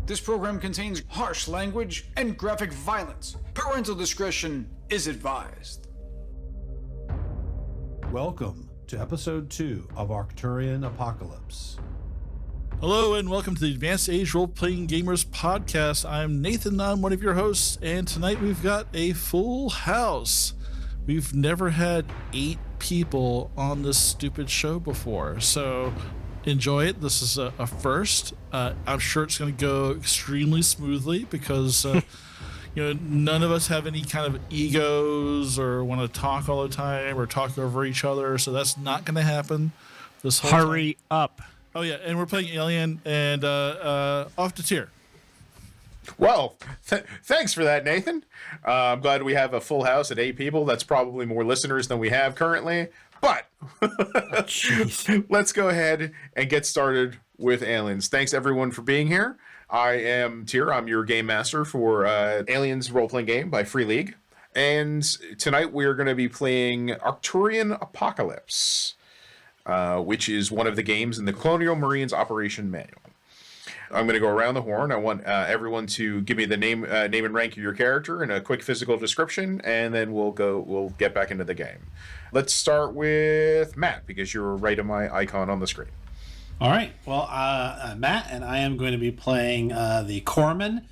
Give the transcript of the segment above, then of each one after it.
This program contains harsh language and graphic violence. Parental discretion is advised. Welcome to episode 2 of Arcturian Apocalypse. Hello and welcome to the Advanced Age Role-Playing Gamers podcast. I'm Nathan, I'm one of your hosts, and tonight we've got a full house. We've never had 8 people on this stupid show before, so enjoy it. This is a first. I'm sure it's going to go extremely smoothly because none of us have any kind of egos or want to talk all the time or talk over each other, so that's not going to happen this whole Hurry up. Oh yeah, and we're playing Alien and off to Tier. Well, thanks for that, Nathan. I'm glad we have a full house at 8 people. That's probably more listeners than we have currently. But let's go ahead and get started with Aliens. Thanks, everyone, for being here. I am Tier. I'm your game master for Aliens role-playing game by Free League. And tonight we're going to be playing Arcturian Apocalypse, which is one of the games in the Colonial Marines Operation Manual. I'm going to go around the horn. I want everyone to give me the name and rank of your character and a quick physical description, and then we'll get back into the game. Let's start with Matt, because you're right on my icon on the screen. All right. Well, I'm Matt, and I am going to be playing the corpsman,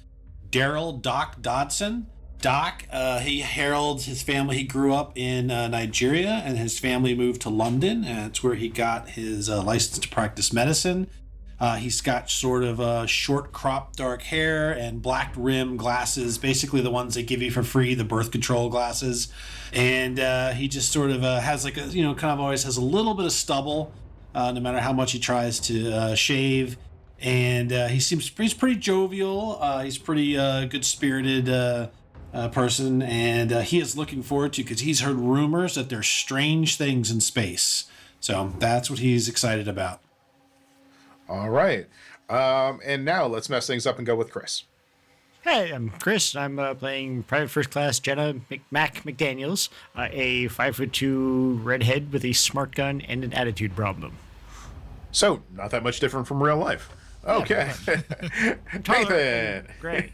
Daryl Doc Dodson. Doc, he heralds his family. He grew up in Nigeria, and his family moved to London, and it's where he got his license to practice medicine. He's got sort of short cropped dark hair and black rim glasses, basically the ones they give you for free, the birth control glasses. And he just sort of has like kind of always has a little bit of stubble, no matter how much he tries to shave. And he's pretty jovial. He's pretty good spirited person, and he is looking forward to, because he's heard rumors that there's strange things in space. So that's what he's excited about. All right. And now let's mess things up and go with Chris. Hey, I'm Chris. I'm playing Private First Class Jenna McDaniels, a 5'2" redhead with a smart gun and an attitude problem. So, not that much different from real life. Okay. Nathan. Great.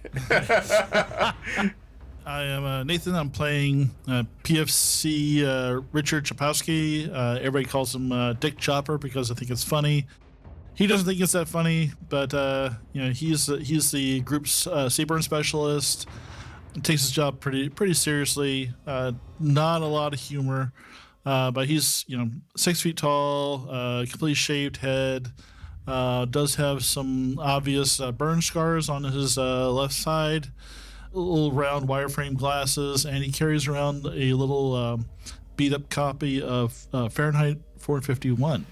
I am Nathan. I'm playing PFC Richard Chapowski. Everybody calls him Dick Chopper because I think it's funny. He doesn't think it's that funny, but he's the group's Seaburn specialist. Takes his job pretty seriously. Not a lot of humor, but he's 6 feet tall, completely shaved head. Does have some obvious burn scars on his left side. Little round wireframe glasses, and he carries around a little beat up copy of Fahrenheit 451.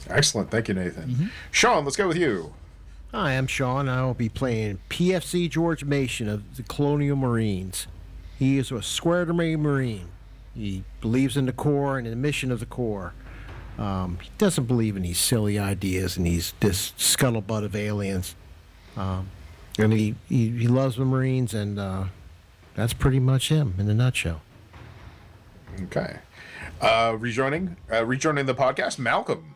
Excellent. Thank you, Nathan. Mm-hmm. Sean, let's go with you. Hi, I'm Sean. I will be playing PFC George Mason of the Colonial Marines. He is a square Marine. He believes in the Corps and in the mission of the Corps. He doesn't believe in these silly ideas and he's this scuttlebutt of aliens. And he loves the Marines, and that's pretty much him in a nutshell. Okay. Rejoining the podcast, Malcolm.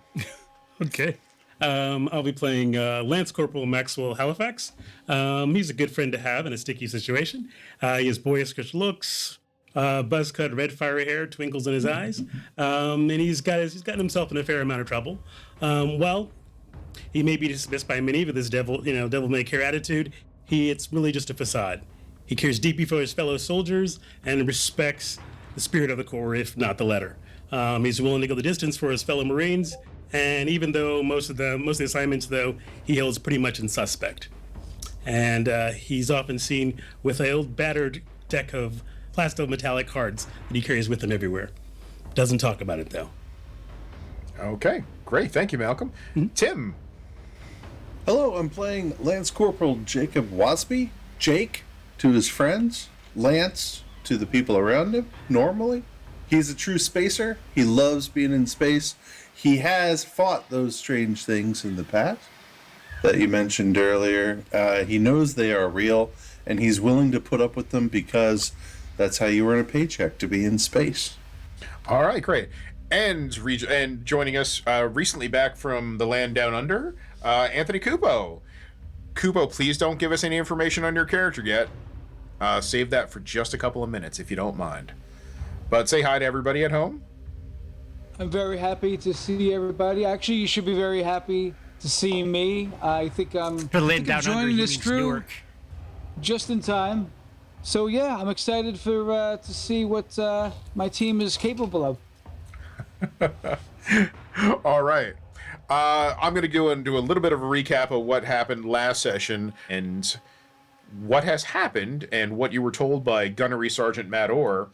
Okay. I'll be playing Lance Corporal Maxwell Halifax. He's a good friend to have in a sticky situation. He has boyish looks, buzz cut red fiery hair, twinkles in his eyes, and he's gotten himself in a fair amount of trouble. While he may be dismissed by many with his devil may care attitude, it's really just a facade. He cares deeply for his fellow soldiers and respects the spirit of the Corps, if not the letter. He's willing to go the distance for his fellow Marines. And even though most of the assignments, though, he holds pretty much in suspect. And he's often seen with an old battered deck of plasto metallic cards that he carries with him everywhere. Doesn't talk about it, though. Okay, great. Thank you, Malcolm. Mm-hmm. Tim. Hello, I'm playing Lance Corporal Jacob Wasby. Jake to his friends, Lance to the people around him, normally. He's a true spacer. He loves being in space. He has fought those strange things in the past that you mentioned earlier. He knows they are real, and he's willing to put up with them because that's how you earn a paycheck, to be in space. All right, great. And joining us recently back from the land down under, Anthony Cupo. Kupo, please don't give us any information on your character yet. Save that for just a couple of minutes, if you don't mind. But say hi to everybody at home. I'm very happy to see everybody. Actually, you should be very happy to see me. I think I'm joining this crew just in time. So yeah, I'm excited for to see what my team is capable of. All right. I'm going to go and do a little bit of a recap of what happened last session and what has happened and what you were told by Gunnery Sergeant Matt Orr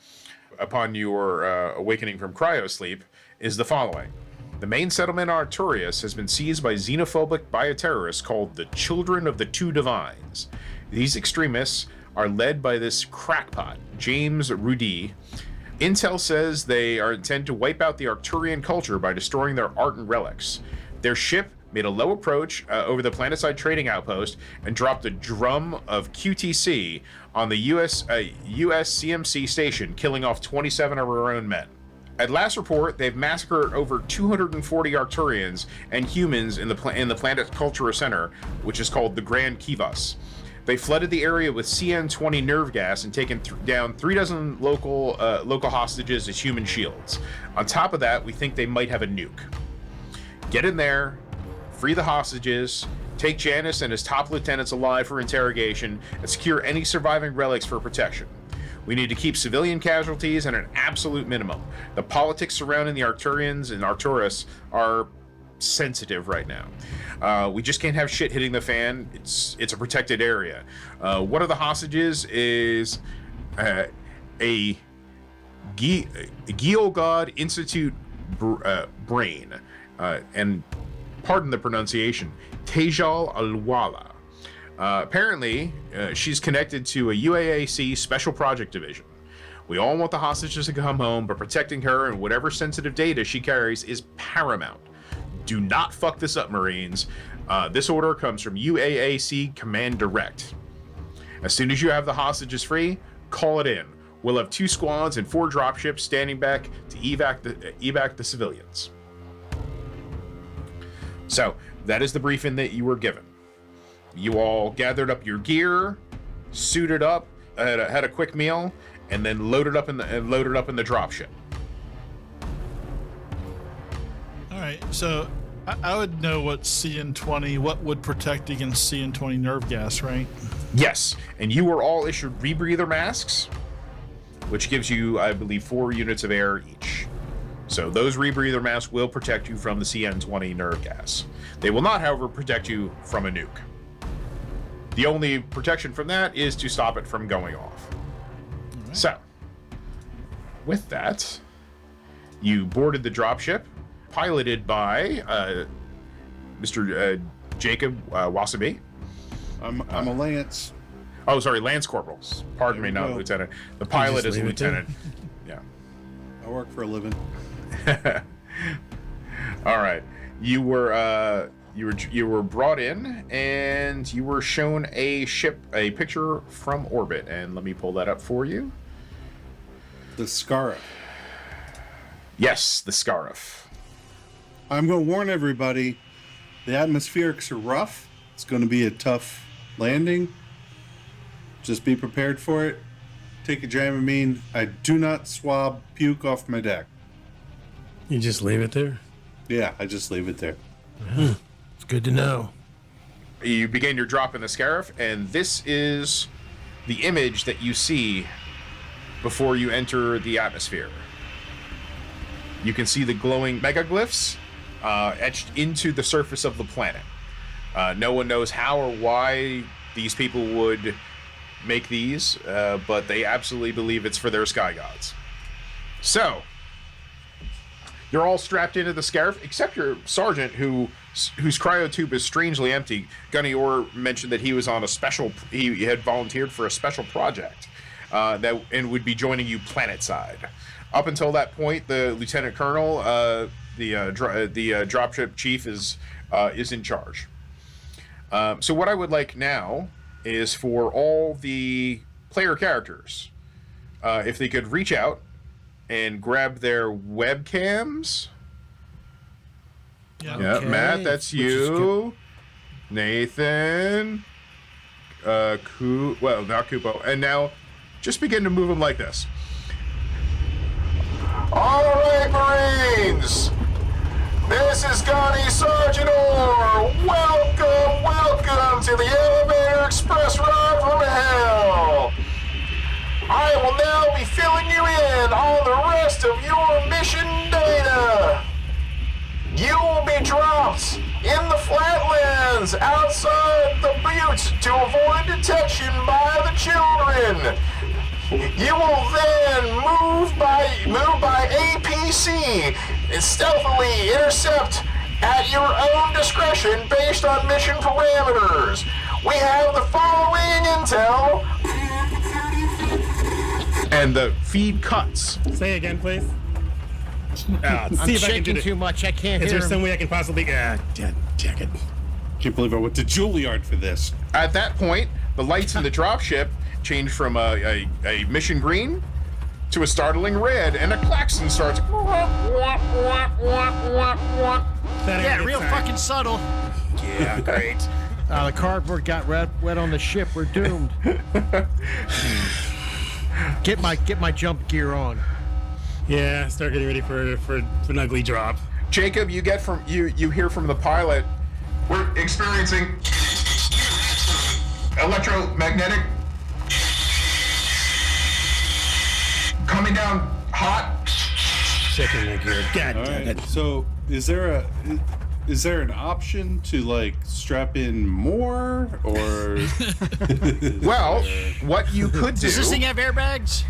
upon your awakening from cryosleep is the following. The main settlement Arcturus has been seized by xenophobic bioterrorists called the Children of the Two Divines. These extremists are led by this crackpot, James Rudy. Intel says they intend to wipe out the Arcturian culture by destroying their art and relics. Their ship made a low approach over the planetside trading outpost and dropped a drum of QTC on the US CMC station, killing off 27 of our own men. At last report, they've massacred over 240 Arcturians and humans in the Planet Culture Center, which is called the Grand Kivas. They flooded the area with CN-20 nerve gas and taken down 3 dozen local hostages as human shields. On top of that, we think they might have a nuke. Get in there, free the hostages, take Janus and his top lieutenants alive for interrogation, and secure any surviving relics for protection. We need to keep civilian casualties at an absolute minimum. The politics surrounding the Arcturians and Arcturus are sensitive right now. We just can't have shit hitting the fan. It's a protected area. One of the hostages is a Geogod Institute brain, and pardon the pronunciation, Tejal Alwala. Apparently, she's connected to a UAAC Special Project Division. We all want the hostages to come home, but protecting her and whatever sensitive data she carries is paramount. Do not fuck this up, Marines. This order comes from UAAC Command Direct. As soon as you have the hostages free, call it in. We'll have 2 squads and 4 dropships standing back to evac the civilians. So, that is the briefing that you were given. You all gathered up your gear, suited up, had a quick meal, and then loaded up in the dropship. All right, so I would know what CN-20, what would protect against CN-20 nerve gas, right? Yes, and you were all issued rebreather masks, which gives you, I believe, 4 units of air each. So those rebreather masks will protect you from the CN-20 nerve gas. They will not, however, protect you from a nuke. The only protection from that is to stop it from going off. Right. So, with that, you boarded the dropship, piloted by Mr. Jacob Wasabi. I'm a Lance. Oh, sorry, Lance Corporal. Pardon me, not Lieutenant. The pilot is a Lieutenant. Yeah. I work for a living. All right. You were brought in, and you were shown a picture from orbit, and let me pull that up for you. The Scarif. Yes, the Scarif. I'm going to warn everybody, the atmospherics are rough. It's going to be a tough landing. Just be prepared for it. Take a Dramamine. I do not swab puke off my deck. You just leave it there? Yeah, I just leave it there. It's good to know. You begin your drop in the Scarif, and this is the image that you see before you enter the atmosphere. You can see the glowing megaglyphs etched into the surface of the planet. No one knows how or why these people would make these, but they absolutely believe it's for their sky gods. So, you're all strapped into the Scarif, except your sergeant, whose cryotube is strangely empty. Gunny Orr mentioned that he was on he had volunteered for a special project and would be joining you planetside. Up until that point, the lieutenant colonel, the dropship chief, is in charge. So what I would like now is for all the player characters, if they could reach out and grab their webcams. Yeah. Yeah, Okay. Matt, that's you. Nathan, Not Kupo. And now, just begin to move him like this. All right, Marines. This is Gunny Sergeant Orr. Welcome to the Elevator Express ride from hell. I will now be filling you in on the rest of your mission data. You will be dropped in the flatlands outside the butte to avoid detection by the children. You will then move by APC and stealthily intercept at your own discretion based on mission parameters. We have the following intel. And the feed cuts. Say again, please. I'm See if I can shaking do too much. I can't Is hear there him. some way I can possibly... check it. Can't believe I went to Juilliard for this. At that point, the lights in the dropship change from a mission green to a startling red, and a klaxon starts. Yeah, real fucking subtle. Yeah, great. The cardboard got wet on the ship. We're doomed. Get my jump gear on. Yeah, start getting ready for an ugly drop. Jacob, you hear from the pilot. We're experiencing electromagnetic coming down hot. Checking my gear. God All damn right. it. So is there an option to like strap in more or? Well, what you could do. Does this thing have airbags?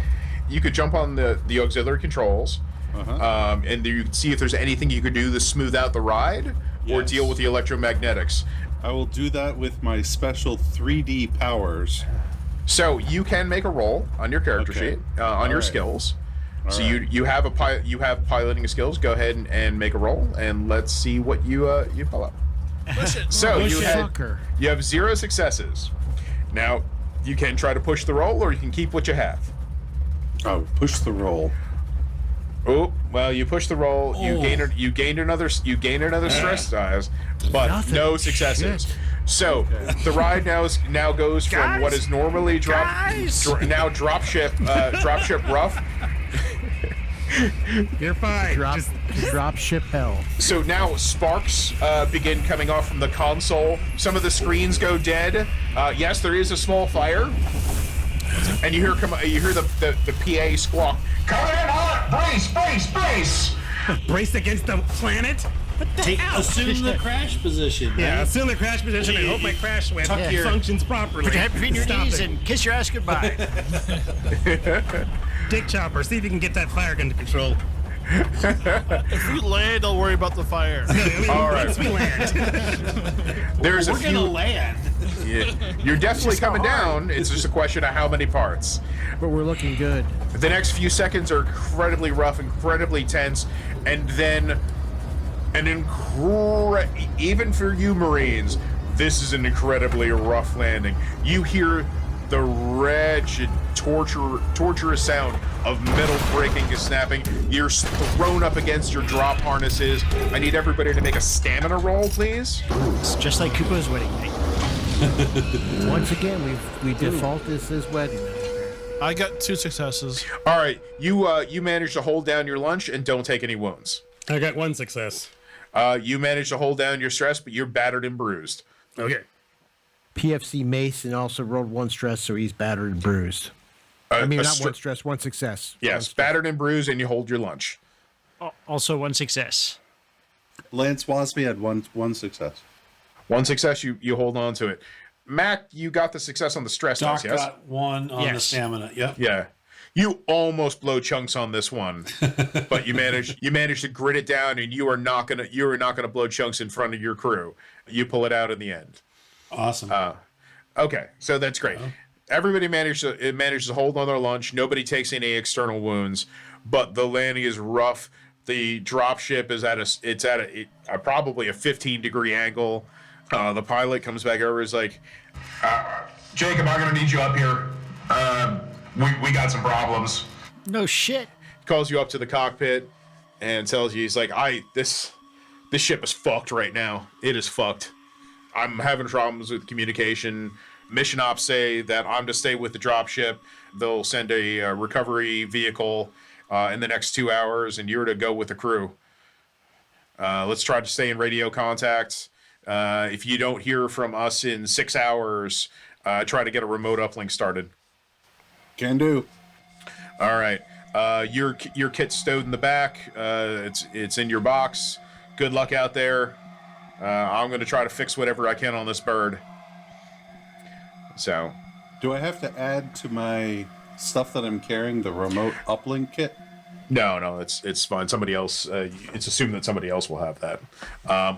You could jump on the auxiliary controls, and you could see if there's anything you could do to smooth out the ride or Yes. deal with the electromagnetics. I will do that with my special 3D powers. So you can make a roll on your character Okay. sheet on your right. skills. So right. you have piloting skills. Go ahead and make a roll, and let's see what you pull up. So you have 0 successes. Now you can try to push the roll, or you can keep what you have. Oh, push the roll. Oh, well, you push the roll. You gained another stress dice, but no successes. Shit. So the ride now goes from what is normally dropship rough. You're fine. Drop ship hell. So now sparks begin coming off from the console. Some of the screens go dead. Yes, there is a small fire, and you hear the PA squawk. Coming in hot! Brace! Brace against the planet? What the hell? Assume the crash position. Yeah, right? assume the crash position and hope my crash web functions properly. Put your head between your Stop knees it. and kiss your ass goodbye. Dick Chopper, see if you can get that fire gun to control. If we land, I'll worry about the fire. All right. Once we land. There's We're a few. gonna land. You're definitely coming down. It's just a question of how many parts. But we're looking good. The next few seconds are incredibly rough, incredibly tense, and then even for you Marines, this is an incredibly rough landing. You hear the wretched, torturous sound of metal breaking and snapping. You're thrown up against your drop harnesses. I need everybody to make a stamina roll, please. It's just like Koopa's wedding night. Once again, we default this as wedding night. I got 2 successes. All right, you managed to hold down your lunch and don't take any wounds. I got 1 success. You managed to hold down your stress, but you're battered and bruised. Okay. PFC Mason also rolled 1 stress, so he's battered and bruised. I mean, not 1 stress, 1 success. Yes, battered and bruised, and you hold your lunch. Also 1 success. Lance Wasby had one success. 1 success, you hold on to it. Mac, you got the success on the stress Doc test, yes? got 1 on the stamina. Yep. Yeah. You almost blow chunks on this one, but you managed to grit it down, and you are not gonna blow chunks in front of your crew. You pull it out in the end. Awesome. Okay, so that's great. Everybody manages to hold on their lunch. Nobody takes any external wounds, but the landing is rough. The dropship is at probably a 15-degree angle. The pilot comes back over. Is like, Jacob, I'm gonna need you up here. We got some problems. No shit. Calls you up to the cockpit and tells you, he's like, this ship is fucked right now. It is fucked. I'm having problems with communication. mission ops say that I'm to stay with the dropship. They'll send a recovery vehicle in the next 2 hours, and you're to go with the crew. Let's try to stay in radio contact. If you don't hear from us in 6 hours, try to get a remote uplink started. Can do. All right. Your kit's stowed in the back. It's in your box. Good luck out there. I'm going to try to fix whatever I can on this bird. So, do I have to add to my stuff that I'm carrying the remote uplink kit? No, it's fine. Somebody else. It's assumed that somebody else will have that,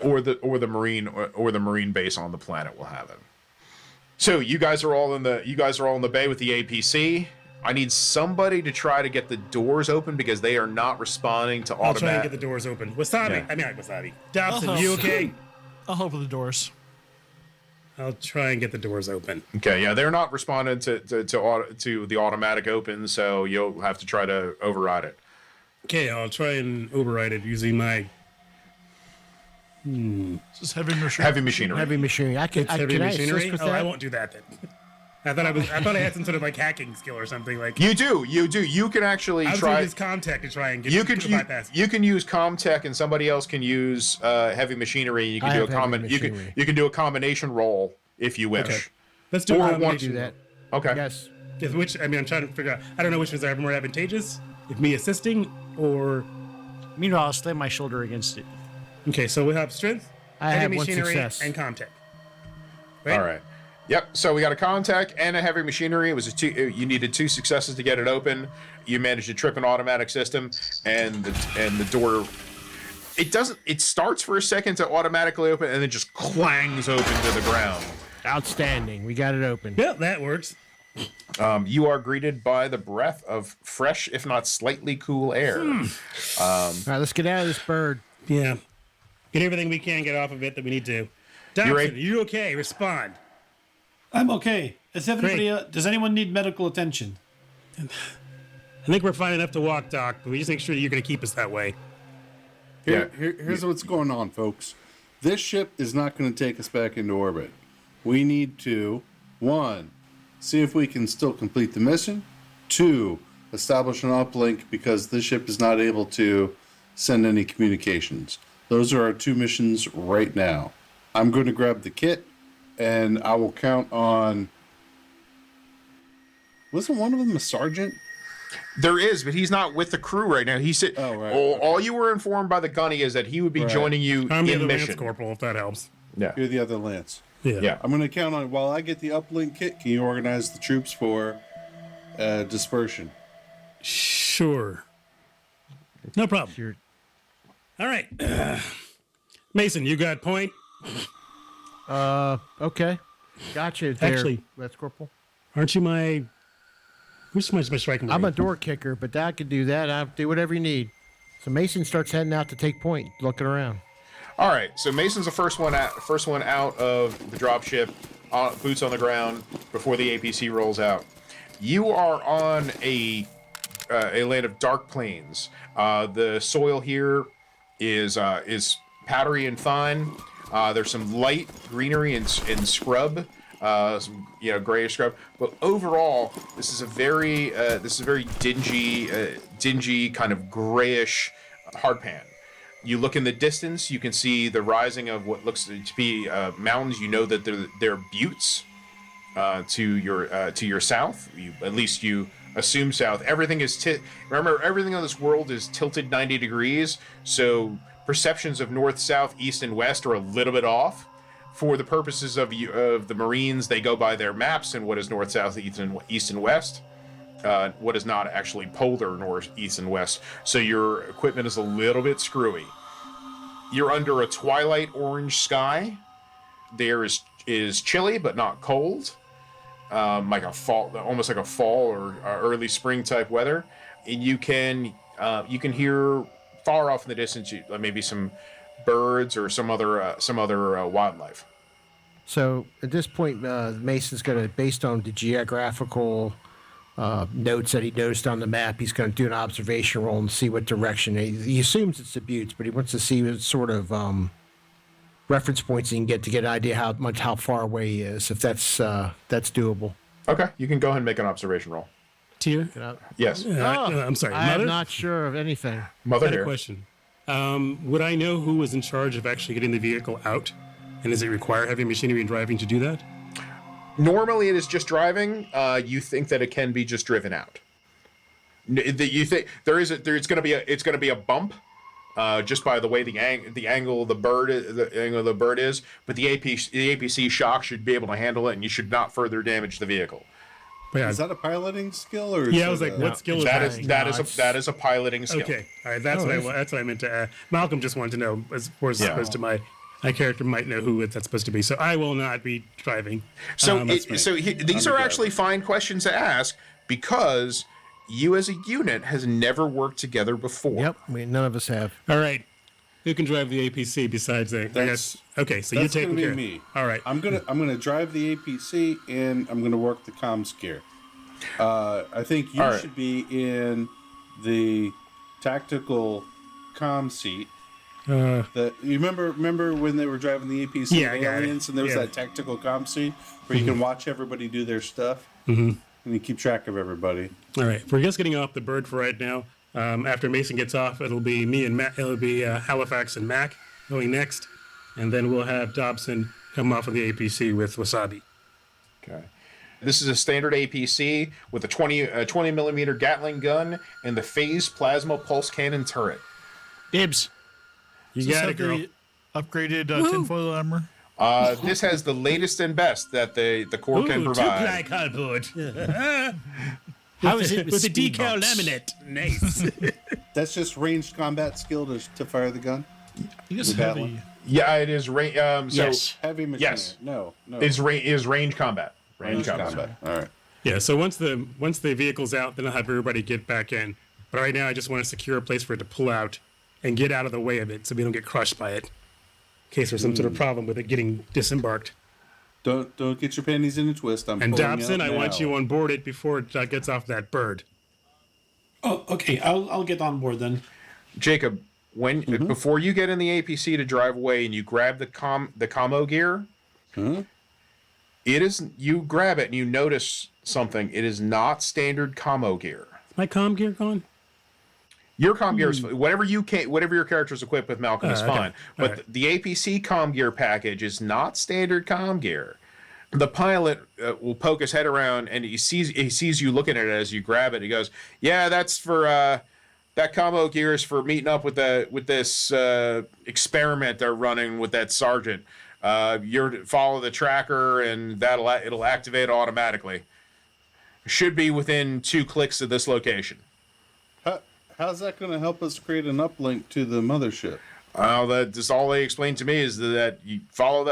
or the marine base on the planet will have it. So you guys are all in the bay with the APC. I need somebody to try to get the doors open because they are not responding to automatic. I'll try and get the doors open. Wasabi. Yeah. I mean, not Wasabi. Dobson, you okay? I'll open the doors. I'll try and get the doors open. Okay, yeah, they're not responding to the automatic open, so you'll have to try to override it. Okay, I'll try and override it using my. This is heavy machinery. Heavy machinery. Heavy machinery. It's heavy can machinery. I assist with I that? won't do that then. I thought I had some sort of like hacking skill or something like. You do. You can actually I was try. gonna use Comtech to try and get bypass. You can use Comtech, and somebody else can use heavy machinery. You can do a you can do a combination roll if you wish. Okay. Let's do Or a one- combination. Do that. Okay. Yes. Which I'm trying to figure out. I don't know which ones are more advantageous. If me assisting or. Meanwhile, I'll slam my shoulder against it. Okay, so we have strength, I heavy have one machinery, success. and Comtech. All right. Yep. So we got a Comtech and a heavy machinery. It was you needed 2 successes to get it open. You managed to trip an automatic system, and the door. It starts for a second to automatically open, and then just clangs open to the ground. Outstanding. We got it open. Yeah, that works. You are greeted by the breath of fresh, if not slightly cool air. All right, let's get out of this bird. Yeah. Get everything we can get off of it that we need to. Dobson, are you okay? Respond. I'm okay. Does anyone need medical attention? I think we're fine enough to walk, Doc, but we just make sure that you're going to keep us that way. Here's what's going on, folks. This ship is not going to take us back into orbit. We need to, 1, see if we can still complete the mission. 2, establish an uplink because this ship is not able to send any communications. Those are our 2 missions right now. I'm going to grab the kit, and I will count on... Wasn't one of them a sergeant? There is, but he's not with the crew right now. He said, all you were informed by the gunny is that he would be joining you I'm the in other mission. Lance Corporal, if that helps. Yeah. You're the other Lance. Yeah. I'm going to count on, while I get the uplink kit, can you organize the troops for dispersion? Sure. No problem. All right. Mason, you got point? Okay. Gotcha there, Actually- Let's Corporal. Aren't you my... Who's my striking? I'm a door kicker, but I could do that. I'll do whatever you need. So Mason starts heading out to take point, looking around. All right. So Mason's the first one out of the dropship, boots on the ground before the APC rolls out. You are on a land of dark plains. The soil here is powdery and fine. There's some light greenery and scrub. Some grayish scrub, but overall this is a very dingy kind of grayish hardpan. You look in the distance, you can see the rising of what looks to be mountains. You know that they're buttes to your south. At least you assume south. Everything is remember, everything on this world is tilted 90 degrees, so perceptions of north, south, east, and west are a little bit off. For the purposes of the Marines, they go by their maps and what is north, south, east, and west. What is not actually polar north, east, and west. So your equipment is a little bit screwy. You're under a twilight orange sky. There is chilly but not cold, like a fall, almost like a fall or early spring type weather. And you can hear far off in the distance, maybe some birds or some other wildlife. So at this point, Mason's going to, based on the geographical notes that he noticed on the map, he's going to do an observation roll and see what direction. He assumes it's the buttes, but he wants to see what sort of reference points you can get to get an idea how far away he is, if that's doable. Okay, you can go ahead and make an observation roll. Tier? Yes. I'm sorry. I'm Mother? not sure of anything. Mother I had a here. question. Would I know who was in charge of actually getting the vehicle out? And does it require heavy machinery and driving to do that? Normally, it is just driving. You think that it can be just driven out. You think it's going to be a bump, just by the way the angle of the bird is. But the APC shock should be able to handle it, and you should not further damage the vehicle. Yeah. Is that a piloting skill or? Yeah, I was like, what skill is that? That is a piloting skill. Okay, all right, that's what I meant to. Malcolm just wanted to know as opposed to my character might know who that's supposed to be. So I will not be driving. These are actually fine questions to ask because you as a unit has never worked together before. Yep, none of us have. All right, who can drive the APC besides I guess. Okay, so you're taking care. Me. All right, I'm gonna drive the APC and I'm gonna work the comms gear. I think you should be in the tactical comm seat. You remember when they were driving the APC aliens and there was that tactical comm seat where you can watch everybody do their stuff and you keep track of everybody. All right, we're just getting off the bird for right now. After Mason gets off, it'll be me and Matt. It'll be Halifax and Mac going next, and then we'll have Dobson come off of the APC with Wasabi. Okay. This is a standard APC with a 20 millimeter Gatling gun and the phase plasma pulse cannon turret. Dibs. You got it, girl. Upgraded tinfoil armor. This has the latest and best that the Corps can provide. cardboard. How is it with the decal laminate? Nice. That's just ranged combat skill to fire the gun. You guys heavy. Yeah, it is. Yes. Heavy machine. Yes. No. Is range combat. Range combat. All right. Yeah. So once the vehicle's out, then I'll have everybody get back in. But right now, I just want to secure a place for it to pull out and get out of the way of it, so we don't get crushed by it. In case there's some sort of problem with it getting disembarked. Don't get your panties in a twist. And Dobson, I want you on board it before it gets off that bird. Oh, okay. I'll get on board then. Jacob, before you get in the APC to drive away and you grab the commo gear, you grab it and you notice something. It is not standard commo gear. Is my comm gear gone? Your comm gear is whatever your character's equipped with, Malcolm, is fine. But the APC comm gear package is not standard comm gear. The pilot will poke his head around and he sees you looking at it as you grab it. He goes, "Yeah, that's for that combo gear is for meeting up with this experiment they're running with that sergeant. You're follow the tracker and it'll activate automatically. Should be within 2 clicks of this location." How's that going to help us create an uplink to the mothership? That's all they explained to me is that you follow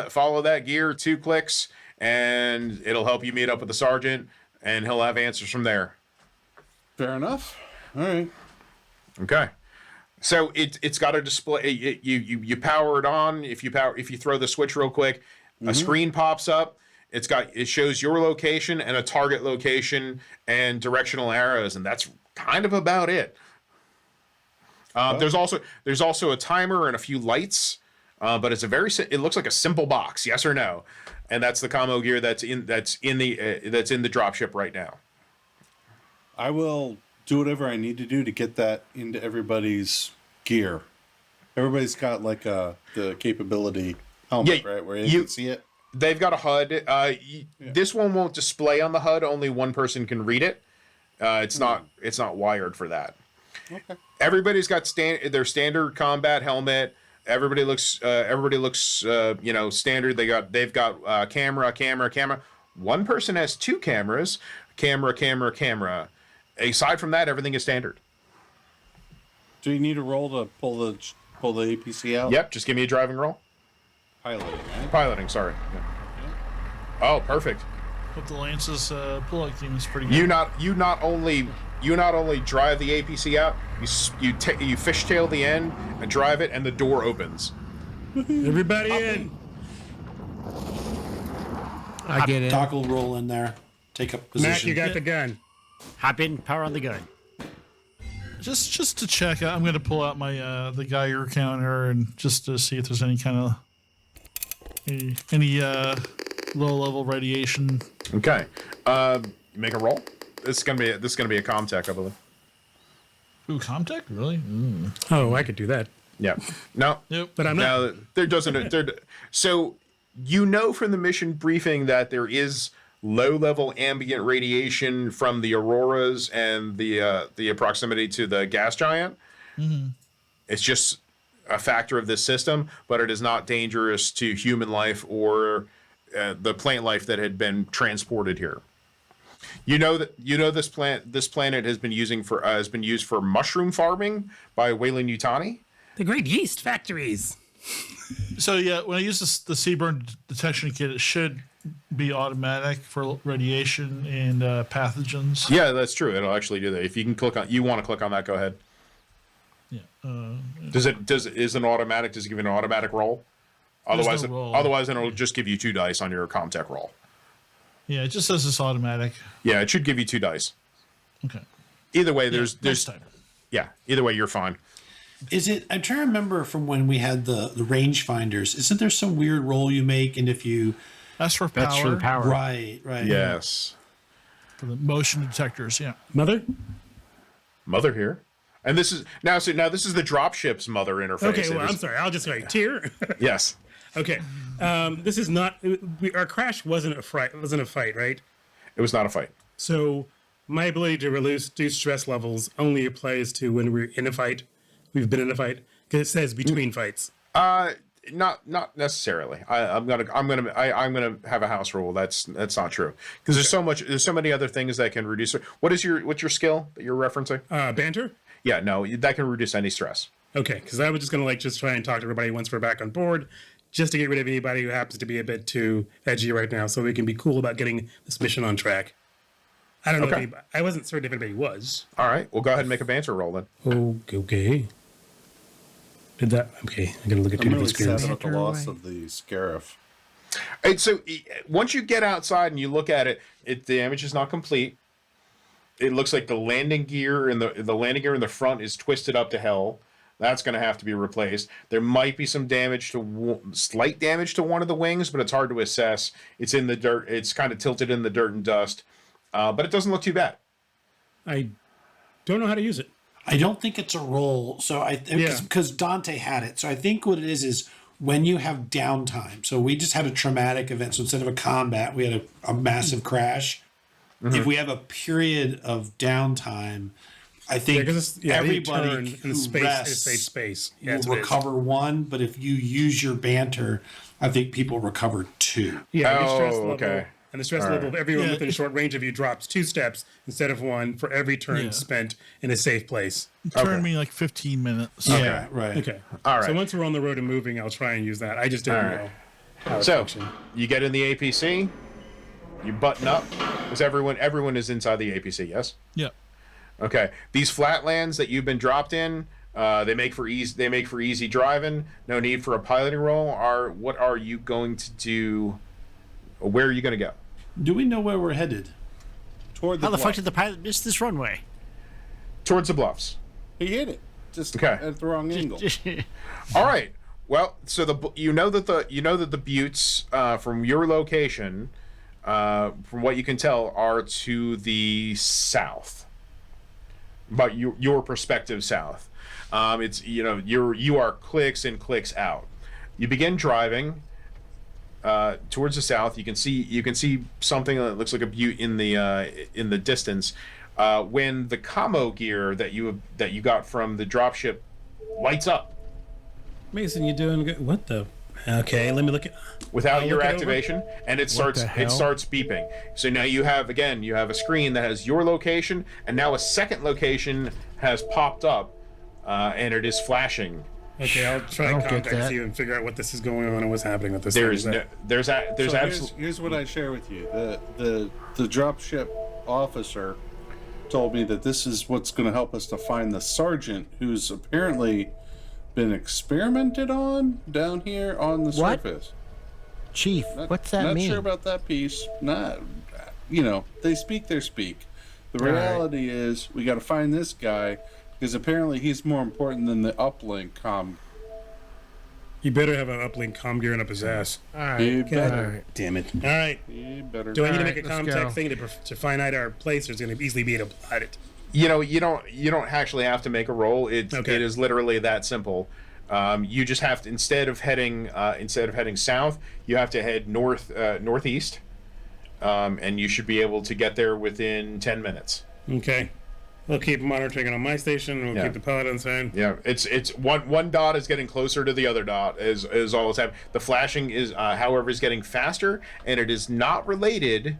that gear 2 clicks and it'll help you meet up with the sergeant and he'll have answers from there. Fair enough. All right. Okay. So it's got a display. You power it on. If you throw the switch real quick, a screen pops up. It shows your location and a target location and directional arrows, and that's kind of about it. There's also a timer and a few lights, but it looks like a simple box, yes or no, and that's the commo gear that's in the dropship right now. I will do whatever I need to do to get that into everybody's gear. Everybody's got like the capability helmet, right, where you can see it. They've got a HUD. This one won't display on the HUD. Only one person can read it. It's not wired for that. Okay. Everybody's got their standard combat helmet. Everybody looks standard. They've got camera. One person has 2 cameras. Camera. Aside from that, everything is standard. Do you need a roll to pull the APC out? Yep. Just give me a driving roll. Piloting. Right? Piloting. Sorry. Yeah. Oh, perfect. But the Lance's pull-out team is pretty good. You not only drive the APC out, you fishtail the end and drive it, and the door opens. Everybody in. I get it. Doc will roll in there. Take up position. Matt, you got the gun. Hop in, power on the gun. Just to check, I'm going to pull out my the Geiger counter and just to see if there's any kind of Any low-level radiation. Okay. Make a roll. This is gonna be a Comtech, I believe. Ooh, Comtech? Really? Oh, I could do that. Yeah. No. Yep. But I'm not. No, there doesn't. So you know from the mission briefing that there is low-level ambient radiation from the auroras and the proximity to the gas giant. Mm-hmm. It's just a factor of this system, but it is not dangerous to human life or the plant life that had been transported here. You know this planet has been used for mushroom farming by Weyland Yutani. The great yeast factories. So yeah, when I use the Seaburn detection kit, it should be automatic for radiation and pathogens. Yeah, that's true. It'll actually do that. If you want to click on that, go ahead. Yeah. Is an automatic? Does it give you an automatic roll? Otherwise, no roll. otherwise, then it'll just give you 2 dice on your Comtech roll. Yeah, it just says it's automatic. Yeah, it should give you 2 dice. Okay. Either way, Next there's time. yeah. Either way, you're fine. Is it? I'm trying to remember from when we had the rangefinders. Isn't there some weird roll you make, and if you That's for power. That's for the power. right. Yes, For the motion detectors, yeah. Mother? mother here, and this is now. So now this is the dropship's mother interface. Okay, well, I'm sorry. I'll just write tier. Yes. Okay. This is not. Our crash wasn't a fight, right? It was not a fight. So my ability to reduce stress levels only applies to when we're in a fight. We've been in a fight because it says between fights. Not necessarily. I'm gonna have a house rule. That's not true because there's so many other things that can reduce. What's your skill that you're referencing? Banter. Yeah, no, that can reduce any stress. Okay, because I was just gonna just try and talk to everybody once we're back on board, just to get rid of anybody who happens to be a bit too edgy right now, so we can be cool about getting this mission on track. I don't know. Okay. I wasn't certain if anybody was. All right, well, go ahead and make a banter roll then. Okay. Did that? Okay, I'm gonna look at I'm two really different screens. sad about the loss of the Scarif. And so once you get outside and you look at it, the image is not complete. It looks like the landing gear and the landing gear in the front is twisted up to hell. That's going to have to be replaced. There might be some slight damage to one of the wings, but it's hard to assess. It's in the dirt. It's kind of tilted in the dirt and dust, but it doesn't look too bad. I don't know how to use it. I don't think it's a roll. So because Dante had it. So I think what it is when you have downtime. So we just had a traumatic event. So instead of a combat, we had a massive crash. Mm-hmm. If we have a period of downtime, I think everybody who rests space. will recover 1. But if you use your banter, I think people recover 2. Yeah. Your stress Oh, level, okay. And the stress level of everyone within short range of you drops 2 steps instead of 1 for every turn spent in a safe place. Turn me like 15 minutes. Yeah, right. Okay. All right. So once we're on the road and moving, I'll try and use that. I just didn't know how it So functioned. you get in the APC, you button up, because everyone is inside the APC. Yes. Yeah. Okay. These flatlands that you've been dropped in, they make for easy driving. No need for a piloting role. What are you going to do? Where are you going to go? Do we know where we're headed? Toward the How the bluff. fuck did the pilot miss this runway? Towards the bluffs. He hit it just Okay. at the wrong angle. All right. Well, so that the buttes from your location, from what you can tell, are to the south. But your perspective south. It's you are clicks in, clicks out. You begin driving towards the south. You can see something that looks like a butte in the distance. When the commo gear that you got from the dropship lights up. Mason, you doing good? What the? Okay, let me look at. Without I'll your look it activation, and it starts the hell? beeping. So now you have a screen that has your location, and now a second location has popped up, and it is flashing. Okay, I'll try and I don't get contact that. you and figure out what this is going on and what's happening with this. There's thing. So absolutely here's what I share with you. The dropship officer told me that this is what's going to help us to find the sergeant who's apparently been experimented on down here on the What? surface. Chief, what's that not mean? sure about that piece. Not, they speak their speak. The reality is we got to find this guy because apparently he's more important than the uplink You better have an uplink comm gearing up his ass. All right. You better. All right. Damn it. All right. You better. Do I need to Alright, make a let's ComTech go. thing to find out our place, or is it going to easily be able to apply it? You know, you don't actually have to make a roll. It is literally that simple. You just have to, instead of heading south, you have to head northeast, and you should be able to get there within 10 minutes. Okay. We'll keep monitoring it on my station. We'll keep the pilot on side. Yeah, it's one dot is getting closer to the other dot is all that's happening. The flashing is, however, is getting faster, and it is not related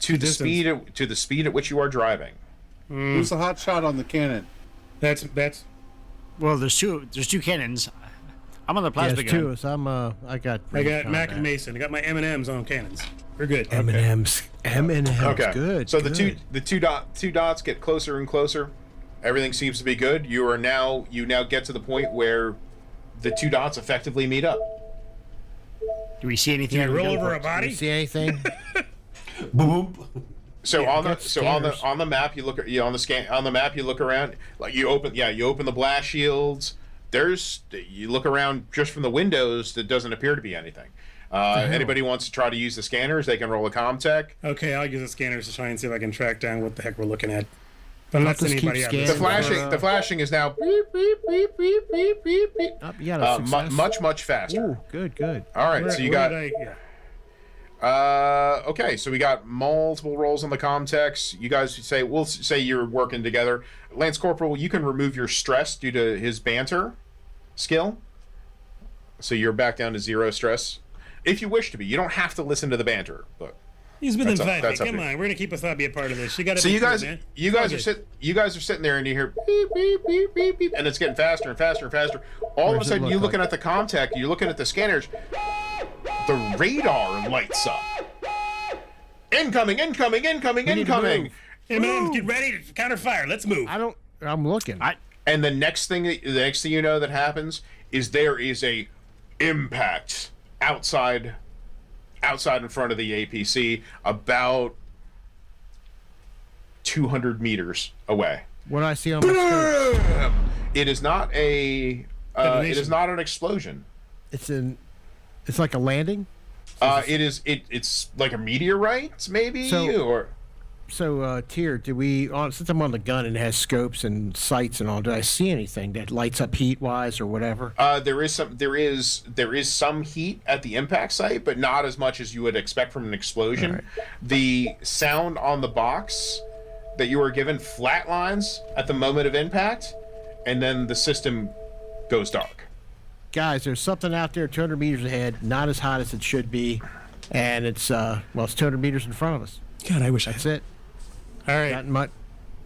to the speed at which you are driving. Who's the hot shot on the cannon? That's. Well, there's two cannons. I'm on the plasma Yes, gun. two. So I got Mac and Mason. I got my M&Ms on cannons. We're good. M&M's. M&M's. Okay. Good. So good. the two dots get closer and closer. Everything seems to be good. You now get to the point where the two dots effectively meet up. Do we see anything? Can you on the roll gun over port? a body? You see anything? Boom. So on scanners. the map you look at on the map you look around, like you open the blast shields. You look around just from the windows. That doesn't appear to be anything. Anybody wants to try to use the scanners, they can roll a ComTech. Okay, I'll use the scanners to try and see if I can track down what the heck we're looking at. But I'm not Just seeing keep anybody out scanning. there. The flashing is now beep beep beep beep beep beep beep. You got a success. Much faster. Ooh, good. All right, so you got. Yeah. Okay, so we got multiple rolls on the ComTechs. You guys we'll say you're working together. Lance Corporal, you can remove your stress due to his banter skill. So you're back down to 0 stress. If you wish to be. You don't have to listen to the banter, but He's within That's up- 5 that's feet. up Come to you. on, we're gonna keep Wasabi a part of this. You gotta. so be you guys cool, man. you guys Okay. are sitting there and you hear beep beep beep beep beep, and it's getting faster and faster and faster. All of a does it sudden look you're like? looking at the ComTech, you're looking at the scanners. The radar lights up. Incoming. need to move. Hey man, get ready to counter fire. Let's move. I'm looking. And the next thing you know that happens is there is a impact outside in front of the APC about 200 meters away. What do I see on my scope? It is not it is not an explosion. It's like a landing. It's like a meteorite maybe So, Tier, since I'm on the gun and it has scopes and sights and all, did I see anything that lights up heat-wise or whatever? there is some heat at the impact site, but not as much as you would expect from an explosion. All right. The sound on the box that you were given flatlines at the moment of impact, and then the system goes dark. Guys, there's something out there 200 meters ahead, not as hot as it should be, and it's 200 meters in front of us. God, I wish I. That's it. All right. Not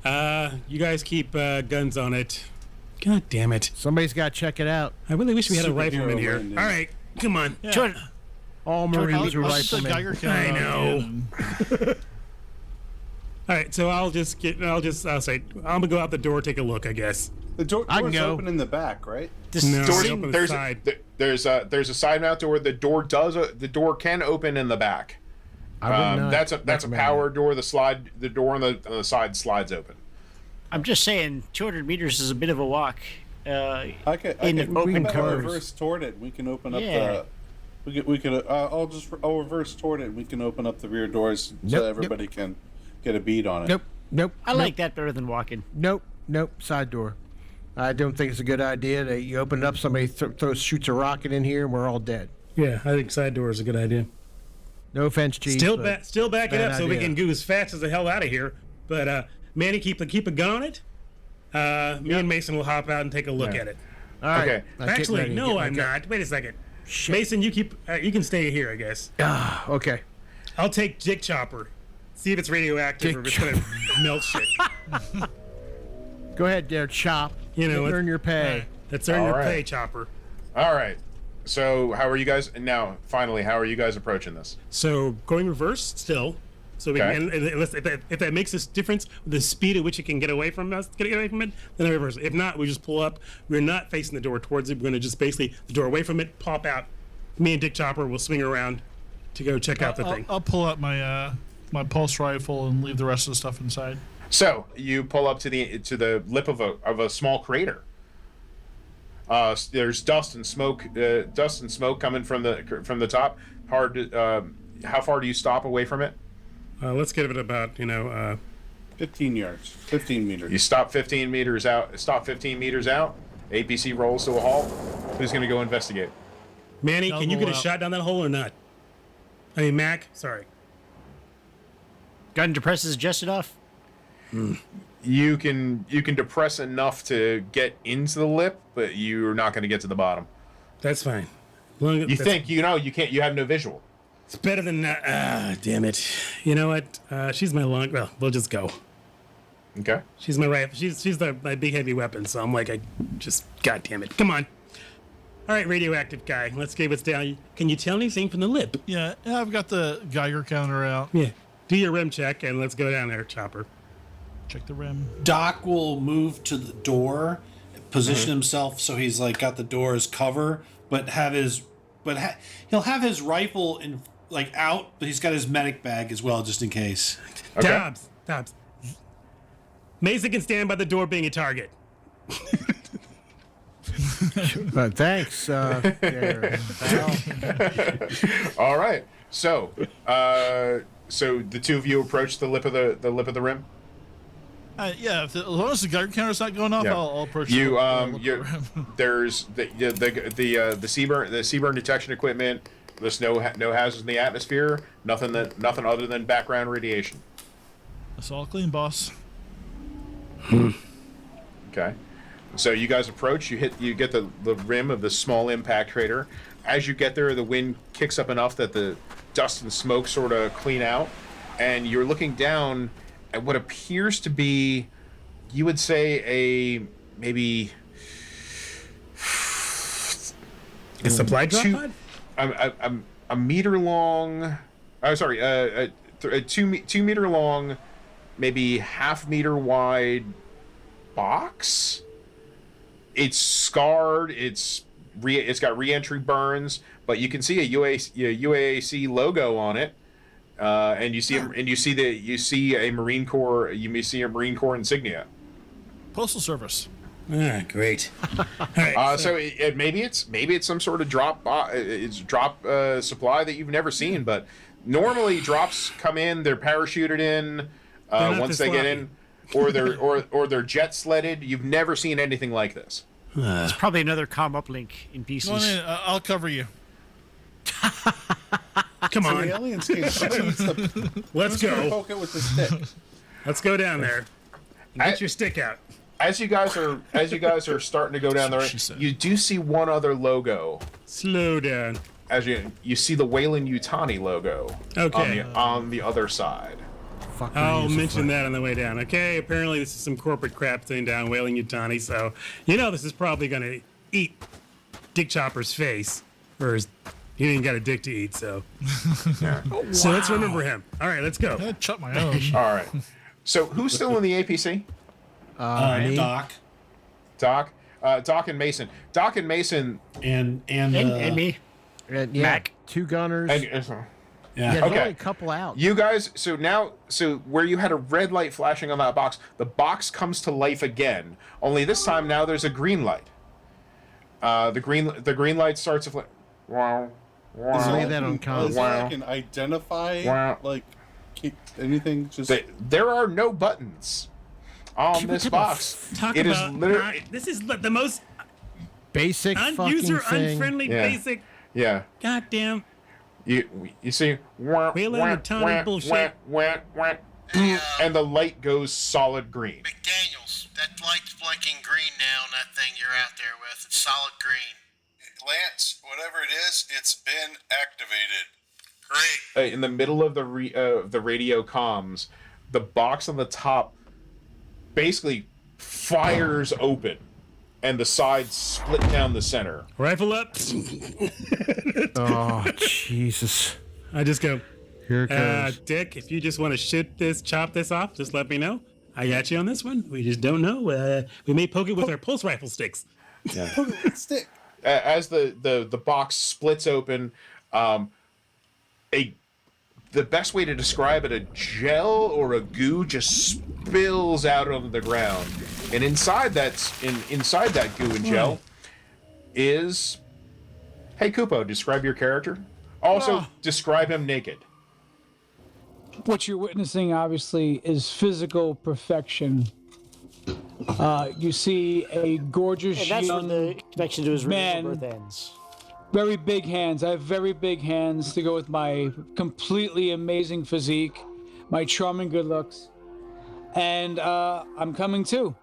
much. You guys keep guns on it. God damn it! Somebody's got to check it out. I really wish we had a Superhero rifleman here. landing. All right, come on. All Marines are I'll just put riflemen. Geiger cannon I on know. again. All right, so I'll say I'm gonna go out the door, take a look. I guess. The door's I can go. open in the back, right? No, Doors- open the there's side. there's a side mount door. The door can open in the back. I would not That's a recommend power that. door. The door on the side slides open. I'm just saying, 200 meters is a bit of a walk. I could In an we open can cars. reverse toward it. We can open up Yeah. I'll reverse toward it. And we can open up the rear doors Nope, so everybody can get a bead on it. Nope. I like that better than walking. Nope. Side door. I don't think it's a good idea. You open it up, somebody shoots a rocket in here, and we're all dead. Yeah, I think side door is a good idea. No offense, Chief. Still but back it bad up so we idea. can go as fast as the hell out of here. But Manny, keep a gun on it. Me and Mason will hop out and take a look at it. All right. Okay. I'm getting Actually, ready to no, get my I'm gun. not. Wait a second. Shit. Mason, you can stay here, I guess. Okay. I'll take Dick Chopper. See if it's radioactive or if it's gonna melt shit. Go ahead there, Chop. You know, earn your pay. Let's earn All your right. pay, Chopper. All right. So how are you guys now? Finally, how are you guys approaching this? So going reverse still. So we Okay. can, if that makes a difference, the speed at which it can get away from us, get away from it, then I reverse. If not, we just pull up. We're not facing the door towards it. We're going to just basically the door away from it, pop out. Me and Dick Chopper will swing around to go check out the thing. I'll pull out my my pulse rifle and leave the rest of the stuff inside. So you pull up to the lip of a small crater. There's dust and smoke coming from the top. Hard to, how far do you stop away from it? Let's give it about 15 yards, 15 meters. You stop 15 meters out. APC rolls to a halt. Who's going to go investigate? Manny, I'll can you go get a out. shot down that hole or not? I mean, Mac, sorry. Gun depresses just enough. You can depress enough to get into the lip, but you're not going to get to the bottom. That's fine. You think you can't. You have no visual. It's better than that. Damn it. You know what? She's my long. Well, we'll just go. Okay. She's my rifle. She's my big heavy weapon. So I'm like, God damn it. Come on. All right, radioactive guy. Let's see what's down. Can you tell anything from the lip? Yeah, I've got the Geiger counter out. Yeah. Do your rim check and let's go down there, Chopper. Check the rim. Doc will move to the door, position himself so he's like got the door as cover, but he'll have his rifle in out, but he's got his medic bag as well just in case. Okay. Dobbs. Mason can stand by the door being a target. Thanks. There, pal. All right. So the two of you approach the lip of the rim. Yeah, as long as the Geiger counter's not going off, Yeah. I'll approach You the lip of the you rim. there's the seaburn detection equipment. There's no hazards in the atmosphere. Nothing other than background radiation. It's all clean, boss. Okay. So you guys approach. You get the rim of the small impact crater. As you get there, the wind kicks up enough that the dust and smoke sort of clean out, and you're looking down at what appears to be, you would say, maybe A supply drop pod? a meter long. Oh, sorry, a 2 meter long, maybe half meter wide box. It's scarred. It's got re-entry burns, but you can see a UAC logo on it, and you see a Marine Corps. You may see a Marine Corps insignia. Postal Service. Ah, great. All right, So maybe it's some sort of drop supply that you've never seen, but normally drops come in, they're parachuted in once they get in, or they're jet sledded. You've never seen anything like this. It's probably another comm uplink in pieces. Go on in, I'll cover you. come The on. aliens can Let's go. poke it with the stick. Let's go down there. And get your stick out. As you guys are starting to go down there, She said. you do see one other logo. Slow down. As you see the Weyland-Yutani logo Okay. on the other side. Fucker, I'll use a mention flag. that on the way down. Okay, apparently this is some corporate crap thing down Whaling Yutani, so this is probably going to eat Dick Chopper's face. Or he didn't got a dick to eat, so. Yeah. So let's remember him. All right, let's go. I chop my own. All right. So who's still in the APC? Me? Doc Doc and Mason. Doc and Mason. and And me. And, yeah, Mac. 2 gunners. And, Yeah, yeah. there's Okay. only a couple out. You guys, so where you had a red light flashing on that box, the box comes to life again. Only this time now there's a green light. The green light starts to wow. Is Lay it that on like, comms. is it like an identify Wow. anything? Just There are no buttons on this box. Talk It is about literally this is the most Basic fucking user thing. unfriendly Yeah. basic. yeah. Goddamn. You see Weyland-Yutani bullshit. and the light goes solid green. McDaniels, that light's blinking green now on that thing you're out there with. It's solid green. Lance, whatever it is, it's been activated. Great. In the middle of the radio comms, the box on the top basically fires open, and the sides split down the center. Rifle up. Oh, Jesus. I just go, Here it goes. Dick, if you just want to chop this off, just let me know. I got you on this one. We just don't know. We may poke it with our pulse rifle sticks. stick. As the box splits open, the best way to describe it, a gel or a goo just spills out onto the ground, and inside that goo and gel, is... Hey, Kupo, describe your character. Also, describe him naked. What you're witnessing, obviously, is physical perfection. You see a gorgeous And that's young when the connection to his man, both ends. very big hands. I have very big hands to go with my completely amazing physique, my charming good looks, and I'm coming too.